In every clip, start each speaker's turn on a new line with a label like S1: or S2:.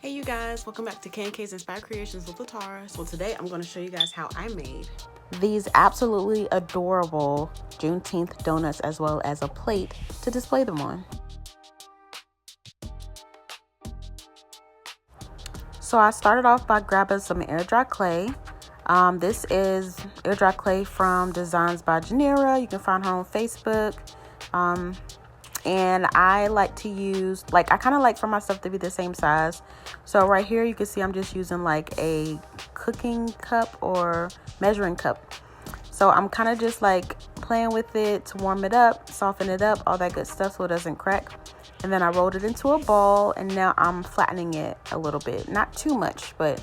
S1: Hey you guys, welcome back to K&KInspired Creations with Latara. So today I'm going to show you guys how I made these absolutely adorable Juneteenth donuts as well as a plate to display them on. So I started off by grabbing some air dry clay. This is air dry clay from Designs by Yanira. You can find her on Facebook. And I like to use, I kind of like for my stuff to be the same size. So right here you can see I'm just using like a cooking cup or measuring cup. So I'm kind of just like playing with it to warm it up, soften it up, all that good stuff so it doesn't crack. And then I rolled it into a ball, and now I'm flattening it a little bit. Not too much, but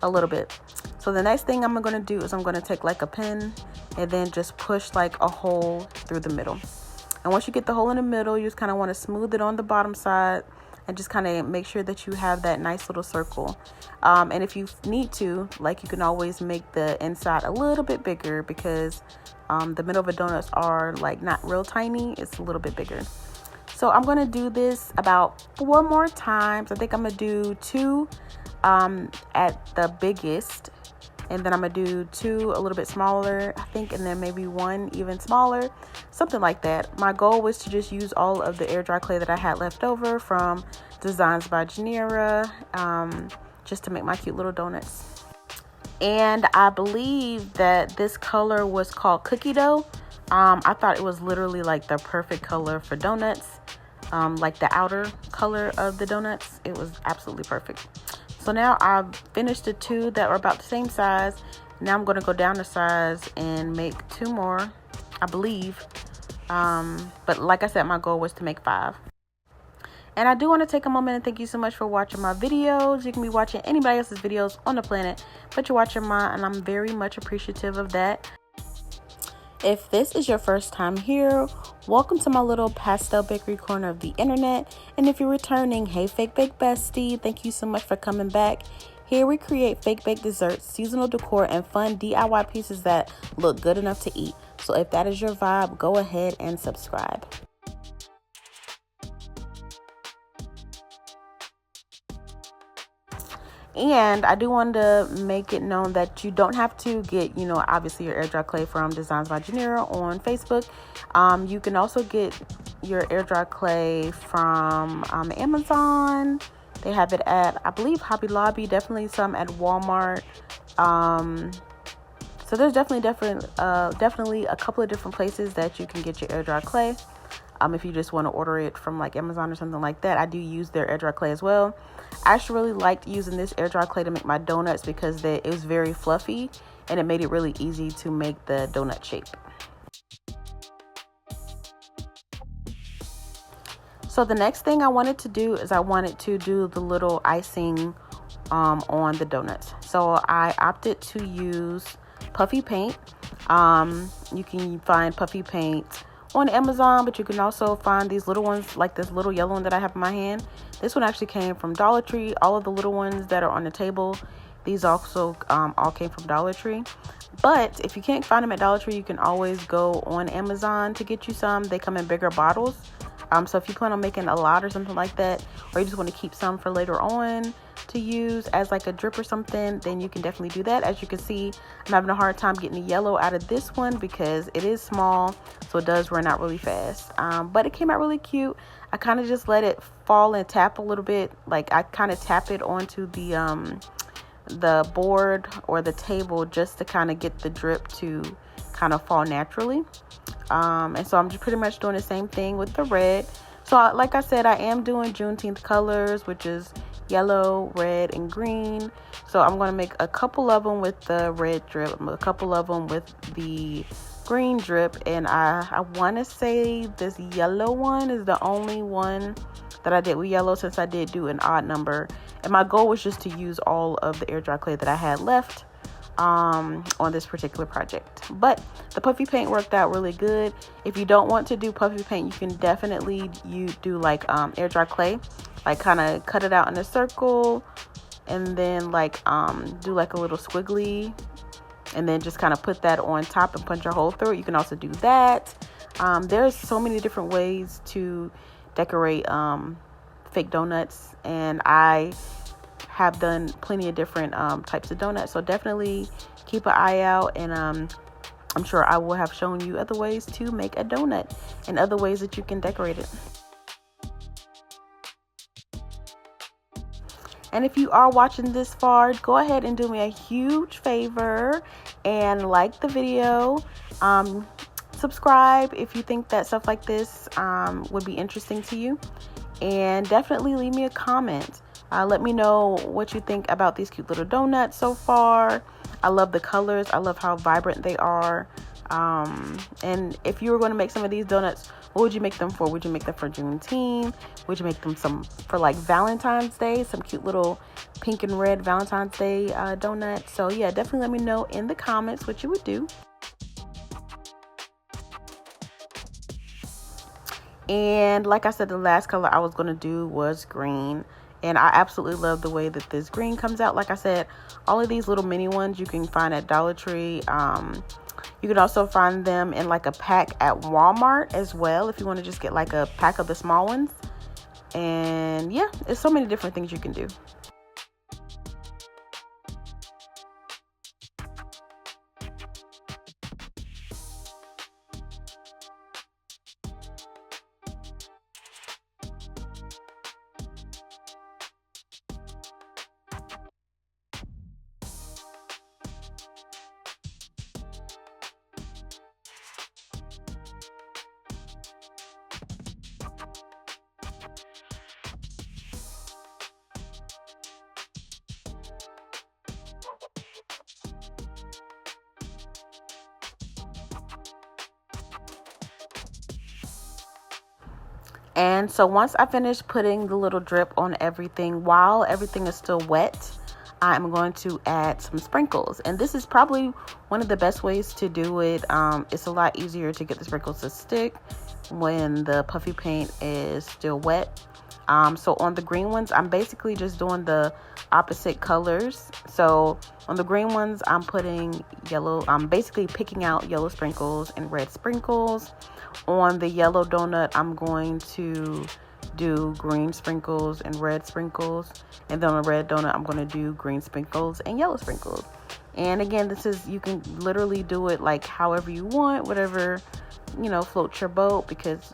S1: a little bit. So the next thing I'm going to do is I'm going to take like a pen and then just push like a hole through the middle. And once you get the hole in the middle, you just kind of want to smooth it on the bottom side and just kind of make sure that you have that nice little circle. And if you need to, you can always make the inside a little bit bigger because the middle of the donuts are not real tiny. It's a little bit bigger. So I'm going to do this about 4 more times. I think I'm going to do 2 at the biggest. And then I'm going to do 2 a little bit smaller, I think, and then maybe 1 even smaller, something like that. My goal was to just use all of the air dry clay that I had left over from Designs by Yanira, just to make my cute little donuts. And I believe that this color was called cookie dough. I thought it was literally the perfect color for donuts, the outer color of the donuts. It was absolutely perfect. So now I've finished the 2 that were about the same size. Now I'm going to go down the size and make 2 more, I believe. But like I said, my goal was to make 5. And I do want to take a moment and thank you so much for watching my videos. You can be watching anybody else's videos on the planet, but you're watching mine, and I'm very much appreciative of that. If this is your first time here, welcome to my little pastel bakery corner of the internet. And if you're returning, hey fake bake bestie, thank you so much for coming back. Here we create fake bake desserts, seasonal decor, and fun DIY pieces that look good enough to eat. So if that is your vibe, go ahead and subscribe. And I do want to make it known that you don't have to get, obviously your air dry clay from Designs by Yanira on Facebook. You can also get your air dry clay from Amazon. They have it at, I believe, Hobby Lobby, definitely some at Walmart. So there's definitely a couple of different places that you can get your air dry clay. If you just want to order it from Amazon or something like that. I do use their air dry clay as well. I actually really liked using this air dry clay to make my donuts because it was very fluffy and it made it really easy to make the donut shape. So the next thing I wanted to do is I wanted to do the little icing on the donuts. So I opted to use Puffy paint. You can find Puffy paint on Amazon, but you can also find these little ones like this little yellow one that I have in my hand. This one actually came from Dollar Tree. All of the little ones that are on the table, these also all came from Dollar Tree. But if you can't find them at Dollar Tree, you can always go on Amazon to get you some. They come in bigger bottles. So if you plan on making a lot or something like that, or you just want to keep some for later on to use as a drip or something, then you can definitely do that. As you can see, I'm having a hard time getting the yellow out of this one because it is small, so it does run out really fast. But it came out really cute. I kind of just let it fall and tap a little bit. I kind of tap it onto the board or the table just to kind of get the drip to kind of fall naturally. And so I'm just pretty much doing the same thing with the red. So like I said, I am doing Juneteenth colors, which is yellow, red, and green. So I'm going to make a couple of them with the red drip, a couple of them with the green drip. And I want to say this yellow one is the only one that I did with yellow, since I did do an odd number. And my goal was just to use all of the air dry clay that I had left on this particular project. But the puffy paint worked out really good. If you don't want to do puffy paint, you can definitely do air dry clay, kind of cut it out in a circle and then do a little squiggly and then just kind of put that on top and punch a hole through it. You can also do that. There's so many different ways to decorate fake donuts, and I have done plenty of different types of donuts. So definitely keep an eye out, and I'm sure I will have shown you other ways to make a donut and other ways that you can decorate it. And if you are watching this far, go ahead and do me a huge favor and like the video. Subscribe if you think that stuff like this would be interesting to you. And definitely leave me a comment. Let me know what you think about these cute little donuts so far. I love the colors. I love how vibrant they are. And if you were going to make some of these donuts, what would you make them for? Would you make them for Juneteenth? Would you make them for like Valentine's Day? Some cute little pink and red Valentine's Day donuts. So yeah, definitely let me know in the comments what you would do. And like I said, the last color I was going to do was green. And I absolutely love the way that this green comes out. Like I said, all of these little mini ones you can find at Dollar Tree. You can also find them in like a pack at Walmart as well, if you want to just get like a pack of the small ones. And yeah, there's so many different things you can do. And so once I finish putting the little drip on everything, while everything is still wet, I'm going to add some sprinkles. And this is probably one of the best ways to do it. It's a lot easier to get the sprinkles to stick when the puffy paint is still wet. So on the green ones, I'm basically just doing the opposite colors. So on the green ones, I'm putting yellow. I'm basically picking out yellow sprinkles and red sprinkles. On the yellow donut, I'm going to do green sprinkles and red sprinkles. And then on the red donut, I'm going to do green sprinkles and yellow sprinkles. And again, you can literally do it like however you want, whatever, floats your boat, because,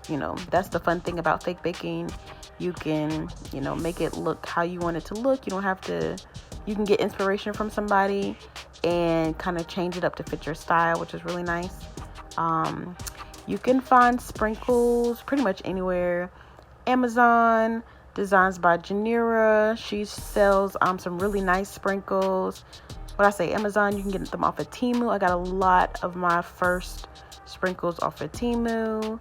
S1: that's the fun thing about fake baking. You can, make it look how you want it to look. You don't have to, you can get inspiration from somebody and kind of change it up to fit your style, which is really nice. You can find sprinkles pretty much anywhere. Amazon, designs by Yanira. She sells some really nice sprinkles. When I say Amazon, you can get them off of Temu. I got a lot of my first sprinkles off of Temu.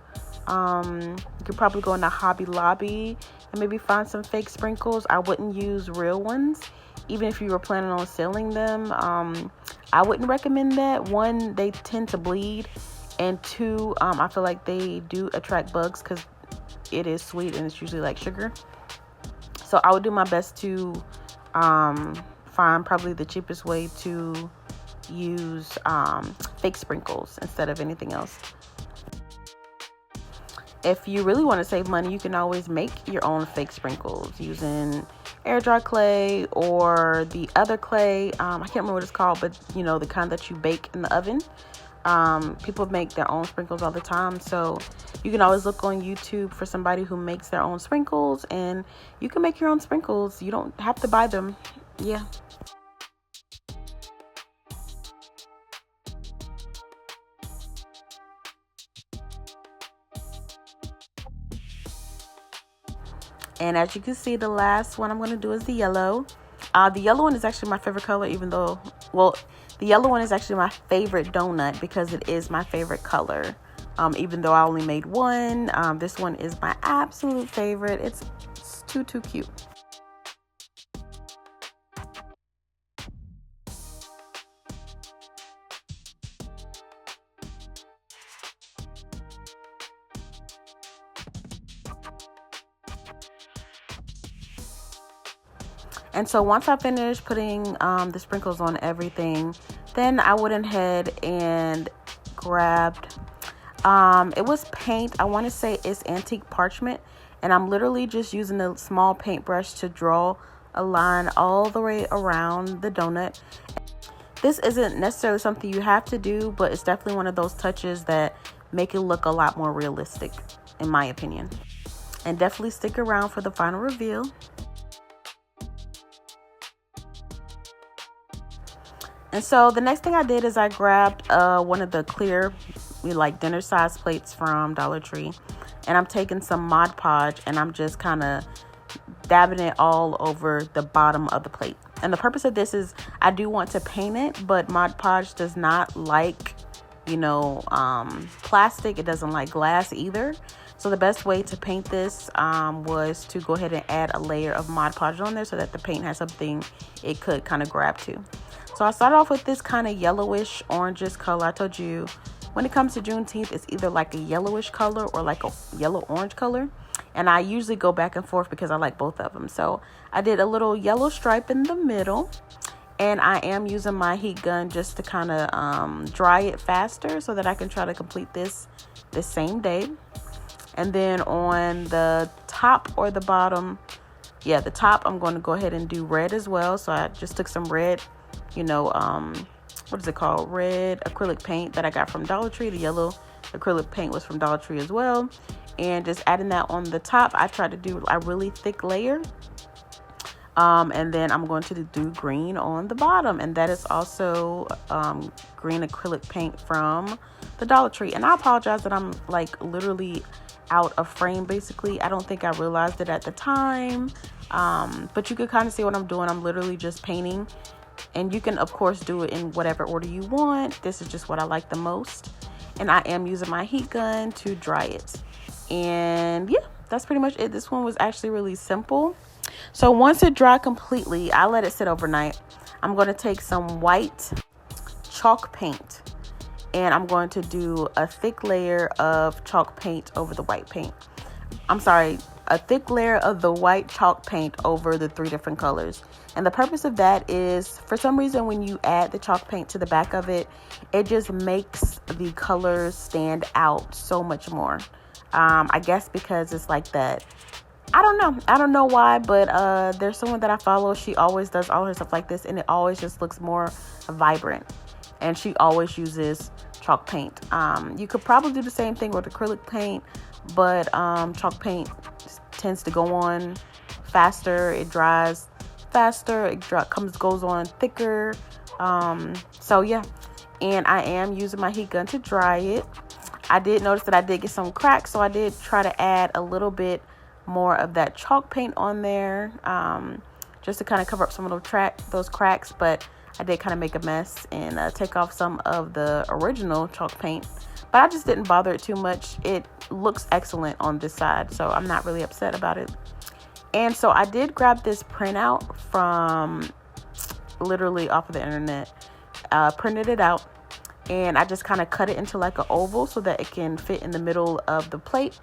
S1: You could probably go in the Hobby Lobby and maybe find some fake sprinkles. I wouldn't use real ones, even if you were planning on selling them. I wouldn't recommend that. One, they tend to bleed, and two, I feel like they do attract bugs because it is sweet and it's usually like sugar. So I would do my best to find probably the cheapest way to use fake sprinkles instead of anything else. If you really want to save money, you can always make your own fake sprinkles using air dry clay or the other clay. I can't remember what it's called, but the kind that you bake in the oven. People make their own sprinkles all the time, so you can always look on YouTube for somebody who makes their own sprinkles, and you can make your own sprinkles. You don't have to buy them. Yeah. And as you can see, the last one I'm going to do is the yellow. The yellow one is actually my favorite color, the yellow one is actually my favorite donut because it is my favorite color. Even though I only made one, this one is my absolute favorite. It's too cute. And so once I finished putting the sprinkles on everything, then I went ahead and grabbed, it was paint. I want to say it's antique parchment. And I'm literally just using a small paintbrush to draw a line all the way around the donut. This isn't necessarily something you have to do, but it's definitely one of those touches that make it look a lot more realistic, in my opinion. And definitely stick around for the final reveal. And so the next thing I did is I grabbed one of the clear, like dinner size plates from Dollar Tree. And I'm taking some Mod Podge and I'm just kind of dabbing it all over the bottom of the plate. And the purpose of this is I do want to paint it, but Mod Podge does not like, plastic. It doesn't like glass either. So the best way to paint this was to go ahead and add a layer of Mod Podge on there so that the paint has something it could kind of grab to. So I started off with this kind of yellowish orangish color. I told you when it comes to Juneteenth, it's either like a yellowish color or like a yellow orange color. And I usually go back and forth because I like both of them. So I did a little yellow stripe in the middle. And I am using my heat gun just to kind of dry it faster so that I can try to complete this the same day. And then on the top or the bottom, the top, I'm going to go ahead and do red as well. So I just took some red, what is it called? Red acrylic paint that I got from Dollar Tree. The yellow acrylic paint was from Dollar Tree as well. And just adding that on the top, I tried to do a really thick layer. And then I'm going to do green on the bottom. And that is also green acrylic paint from the Dollar Tree. And I apologize that I'm like literally out of frame basically. I don't think I realized it at the time. But you could kind of see what I'm doing. I'm literally just painting. And you can, of course, do it in whatever order you want. This is just what I like the most. And I am using my heat gun to dry it. And yeah, that's pretty much it. This one was actually really simple. So once it dried completely, I let it sit overnight. I'm going to take some white chalk paint. And I'm going to do a thick layer of chalk paint over the white paint. A thick layer of the white chalk paint over the 3 different colors. And the purpose of that is, for some reason, when you add the chalk paint to the back of it, it just makes the colors stand out so much more. I guess because it's like that. I don't know why, but there's someone that I follow. She always does all her stuff like this, and it always just looks more vibrant. And she always uses chalk paint. You could probably do the same thing with acrylic paint, but chalk paint tends to go on faster. It dries faster. It goes on thicker. So yeah, and I am using my heat gun to dry it. I did notice that I did get some cracks, so I did try to add a little bit more of that chalk paint on there, just to kind of cover up some of those cracks. But I did kind of make a mess and take off some of the original chalk paint. But I just didn't bother it too much. It looks excellent on this side, so I'm not really upset about it. And so I did grab this printout from literally off of the internet, printed it out, and I just kind of cut it into like an oval so that it can fit in the middle of the plate.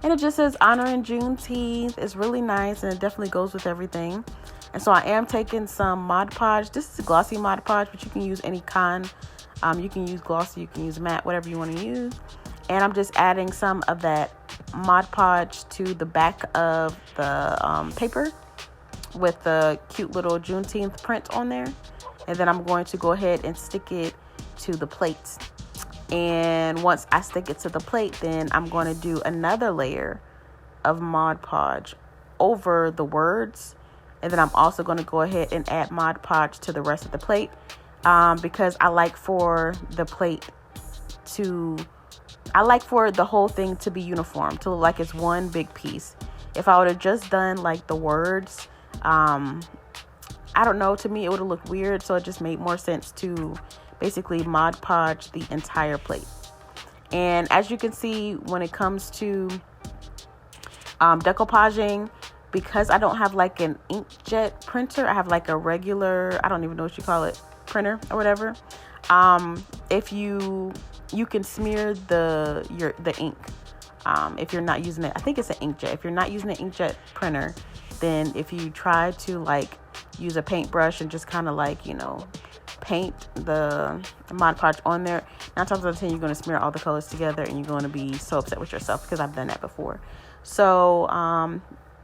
S1: And it just says honoring Juneteenth. It's really nice, and it definitely goes with everything. And so I am taking some Mod Podge. This is a glossy Mod Podge, but you can use any kind. You can use glossy, you can use matte, whatever you want to use. And I'm just adding some of that Mod Podge to the back of the paper with the cute little Juneteenth print on there. And then I'm going to go ahead and stick it to the plate. And once I stick it to the plate, then I'm going to do another layer of Mod Podge over the words. And then I'm also going to go ahead and add Mod Podge to the rest of the plate, because I like for the whole thing to be uniform, to look like it's one big piece. If I would have just done like the words, I don't know, to me it would have looked weird. So it just made more sense to basically Mod Podge the entire plate. And as you can see, when it comes to decoupaging, because I don't have like an inkjet printer, I have like a regular, I don't even know what you call it, printer or whatever. If you can smear the ink, if you're not using it. I think it's an inkjet. If you're not using an inkjet printer, then if you try to like use a paintbrush and just kind of like, paint the Mod Podge on there, 9 times out of 10 you're going to smear all the colors together, and you're going to be so upset with yourself, because I've done that before. So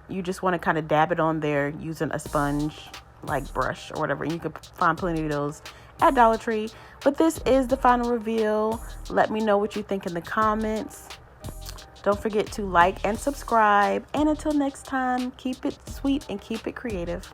S1: you just want to kind of dab it on there using a sponge like brush or whatever. And you can find plenty of those at Dollar Tree. But this is the final reveal. Let me know what you think in the comments. Don't forget to like and subscribe. And until next time, keep it sweet and keep it creative.